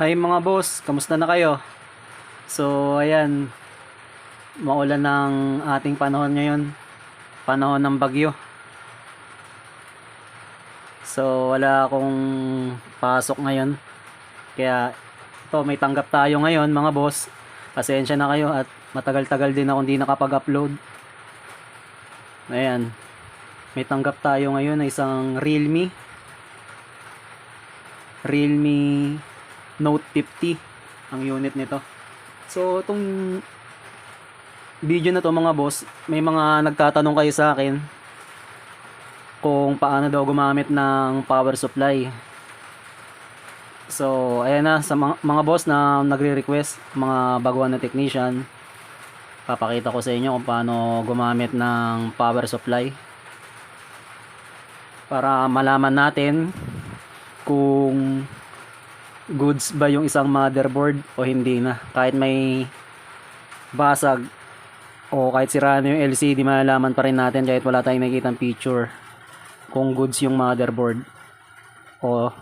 Hi mga boss, kamusta na kayo? So ayan, maulan ng ating panahon ngayon, panahon ng bagyo. So wala akong pasok ngayon, kaya ito may tanggap tayo ngayon mga boss. Pasensya na kayo at matagal-tagal din ako hindi nakapag-upload. Ayan, may tanggap tayo ngayon na isang Realme Note 50 ang unit nito. So itong video na to mga boss, may mga nagtatanong kayo sa akin kung paano daw gumamit ng power supply. So ayan na, sa mga boss na nagre-request, mga baguhan na technician, papakita ko sa inyo kung paano gumamit ng power supply para malaman natin kung goods ba yung isang motherboard o hindi na. Kahit may basag o kahit sira na yung LCD, malalaman pa rin natin kahit wala tayong nakikitang picture kung goods yung motherboard o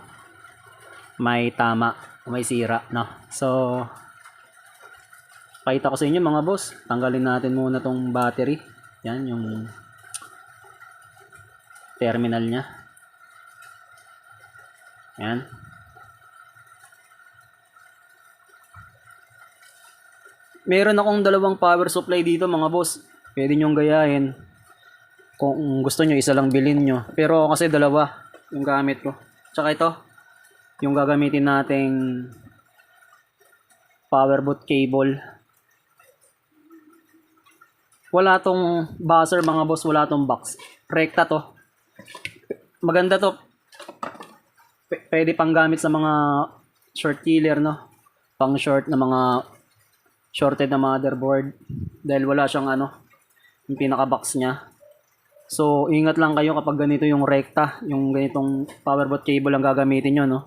may tama o may sira, no? So pakita ko sa inyo mga boss. Tanggalin natin muna tong battery. Yan yung terminal nya. Yan. Meron akong dalawang power supply dito mga boss. Pwede nyong gayahin. Kung gusto nyo, isa lang bilhin nyo. Pero kasi dalawa yung gamit ko. Tsaka ito, yung gagamitin nating power boot cable. Wala tong buzzer mga boss, wala tong box. Rekta to. Maganda to. Pwede pang gamit sa mga short killer, no? Pang short na mga shorted na motherboard dahil wala siyang yung pinaka box niya. So ingat lang kayo kapag ganito yung rekta, yung ganitong power boot cable ang gagamitin nyo, no?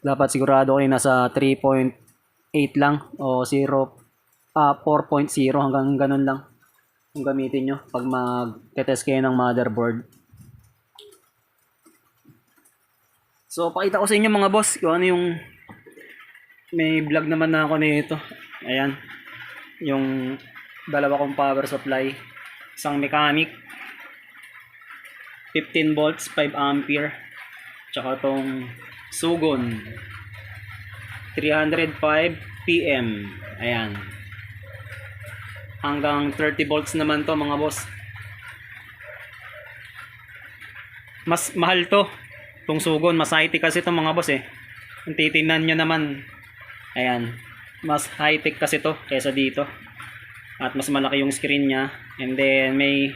Dapat sigurado kayo nasa 3.8 lang o 4.0 hanggang ganun lang yung gamitin nyo pag mag-test kayo ng motherboard. So pakita ko sa inyo mga boss kung ano yung, may vlog naman na ako nito. Ayan, yung dalawa kong power supply, isang mechanic 15 volts 5 ampere, tsaka tong Sugon 305 PM. Ayan, hanggang 30 volts naman to mga boss. Mas mahal to, tong Sugon, mas high-tech kasi to mga boss Kung titingnan nyo naman, ayan, mas high-tech kasi to kaysa dito. At mas malaki yung screen nya. And then may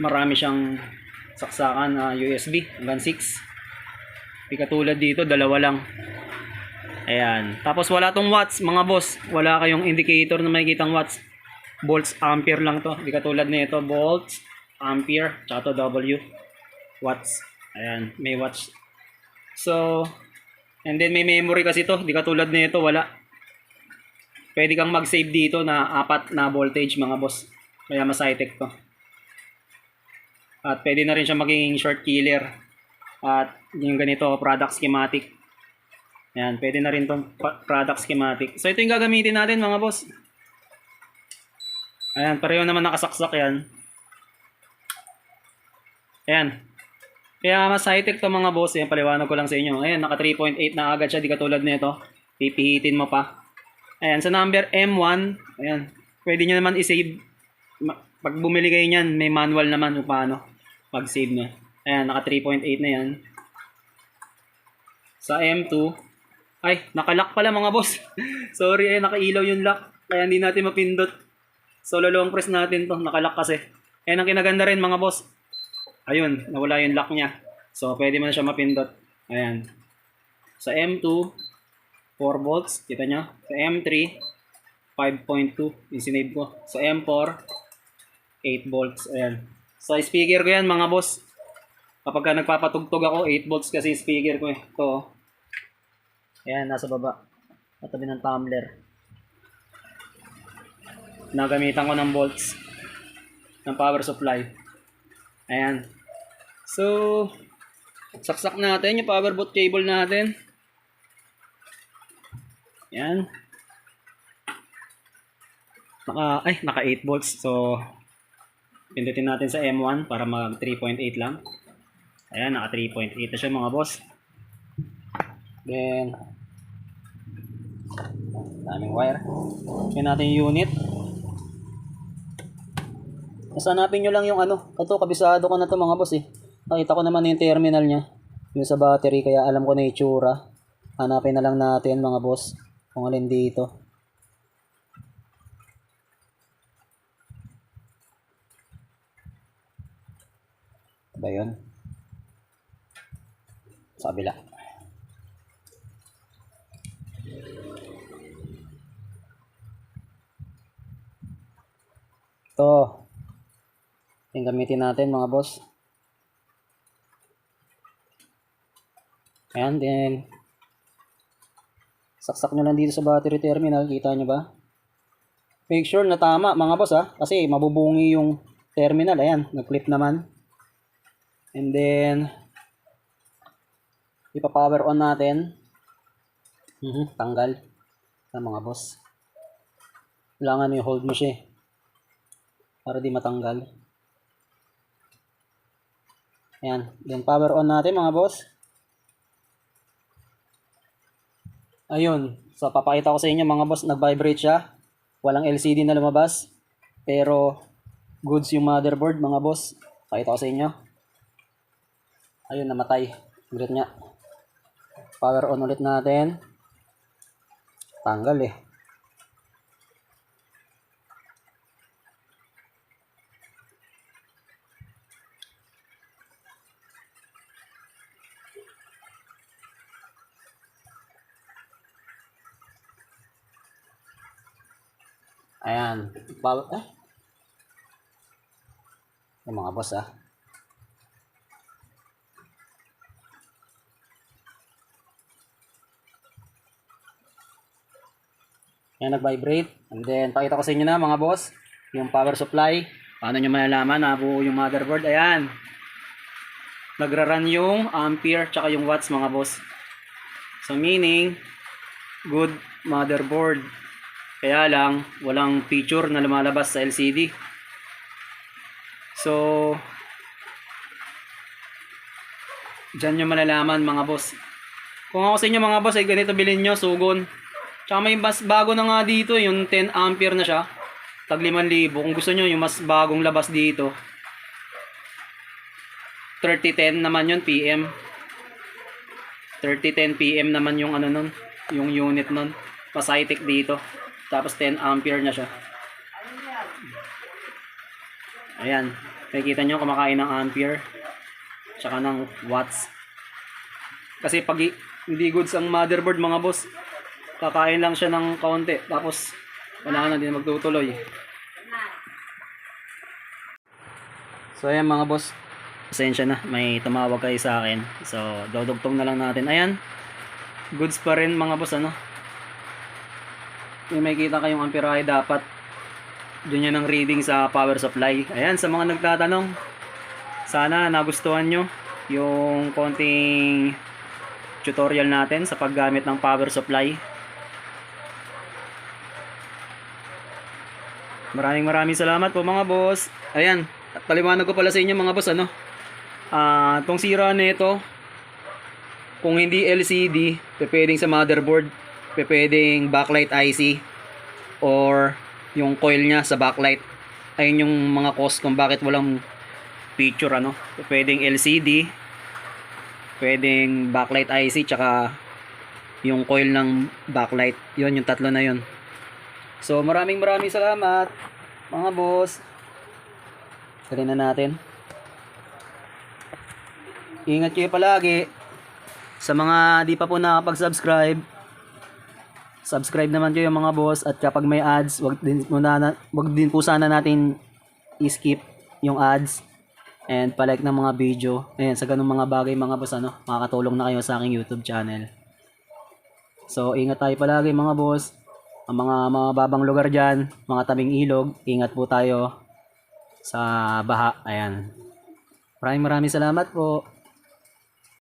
marami siyang saksakan, USB hanggang 6. Di katulad dito, dalawa lang. Ayan. Tapos wala tong watts mga boss. Wala kayong indicator na makikitang watts. Volts, ampere lang to. Di katulad nito, volts, ampere, tsaka to W. Watts. Ayan, may watts. So and then may memory kasi to, di katulad nito, wala. Pwede kang mag-save dito na 4 na voltage mga boss. Kaya mas high-tech to. At pwede na rin siya maging short killer. At yung ganito, product schematic. Ayan, pwede na rin tong product schematic. So ito yung gagamitin natin mga boss. Ayan, pareho naman nakasaksak yan. Ayan. Kaya mas high-tech to mga boss. Ayan, paliwanag ko lang sa inyo. Ayan, naka 3.8 na agad siya. Di katulad nito. Pipihitin mo pa. Ayan, sa number M1. Ayan. Pwede nyo naman i-save. Pag bumili kayo niyan, may manual naman kung paano mag-save nyo. Ayan, naka 3.8 na yan. Sa M2. Ay, nakalock pala mga boss. Sorry, nakailaw yung lock. Kaya hindi natin mapindot. So, long press natin to. Nakalock kasi. Ayan ang kinaganda rin mga boss. Ayun, nawala yung lock niya. So, pwede mo na siya mapindot. Ayan. Sa M2, 4 volts. Kita nyo? Sa M3, 5.2. Yung sinave ko. Sa M4, 8 volts. Ayan. Sa speaker ko yan mga boss. Kapag ka nagpapatugtog ako, 8 volts kasi speaker ko eh. Ito. Ayan, nasa baba. Katabi ng tumbler. Nagamitan ko ng volts. Ng power supply. Ayan. So, saksak natin yung power boot cable natin. Ayan. Naka 8 volts. So, pindutin natin sa M1 para mag 3.8 lang. Ayan, naka 3.8 na siya mga boss. Then, daming wire. Yan natin yung unit. Hanapin nyo lang yung ano. Ito, kabisado ko na to mga boss eh. Nakita ko naman yung terminal niya. Yung sa battery, kaya alam ko na yung itsura. Hanapin na lang natin mga boss. Kung alin dito. Ba yun? Sa kabila. Ito. Yung gamitin natin mga boss. Ayan, then saksak nyo lang dito sa battery terminal. Kita nyo ba? Make sure na tama mga boss ha. Kasi mabubungi yung terminal. Ayan, nag-clip naman. And then ipa-power on natin. Tanggal. Mga boss. Kailangan yung hold mo siya para di matanggal. Ayan. Then power on natin mga boss. Ayun. So papakita ko sa inyo mga boss. Nag-vibrate siya. Walang LCD na lumabas. Pero goods yung motherboard mga boss. Pakita ko sa inyo. Ayun, namatay. Ulit nga. Power on ulit natin. Tanggal eh. Ayan. Yung mga boss ah. Ayan, nag-vibrate. And then, pakita ko sa inyo na mga boss. Yung power supply. Paano nyo malalaman na buo yung motherboard. Ayan. Nagra-run yung ampere tsaka yung watts mga boss. So, meaning, good motherboard. Kaya lang, walang picture na lumalabas sa LCD. So, dyan nyo malalaman mga boss. Kung ako sa inyo mga boss, ay ganito bilhin nyo, sugon. Tsaka may mas bago na nga dito, yung 10 ampere na siya. Tag 5,000. Kung gusto nyo, yung mas bagong labas dito. 3010 naman yun, PM. 3010 PM naman yung ano nun, yung unit nun. Mas high-tech dito. Tapos 10 ampere na siya. Ayan. Nakikita nyo kumakain ng ampere. Tsaka ng watts. Kasi pag hindi goods ang motherboard mga boss, kakain lang siya ng kaunti. Tapos wala na din magtutuloy. So ayan mga boss. Pasensya na. May tumawag kayo sa akin. So dodugtong na lang natin. Ayan. Goods pa rin mga boss ano. Yung may kita kayong amperahe dapat dun yan ang reading sa power supply. Ayan, sa mga nagtatanong, sana nagustuhan nyo yung konting tutorial natin sa paggamit ng power supply. Maraming salamat po mga boss. Ayan, paliwanag ko pala sa inyo mga boss ano. Tong sira nito, kung hindi LCD, pwedeng sa motherboard, pwedeng backlight IC, or yung coil niya sa backlight. Ayun yung mga cause kung bakit walang picture ano. Pwedeng LCD, pwedeng backlight IC, tsaka yung coil ng backlight. Yun, yung tatlo na yun. So maraming salamat mga boss. Dali na natin. Ingat kayo palagi. Sa mga di pa po nakapag-subscribe, subscribe naman kayo mga boss. At kapag may ads, wag din po sana natin i-skip yung ads. And palike ng mga video. Ayan, sa ganung mga bagay mga boss, ano, makakatulong na kayo sa aking YouTube channel. So ingat tayo palagi mga boss. Ang mga babang lugar dyan, mga tabing ilog, ingat po tayo sa baha. Ayan. Maraming salamat po.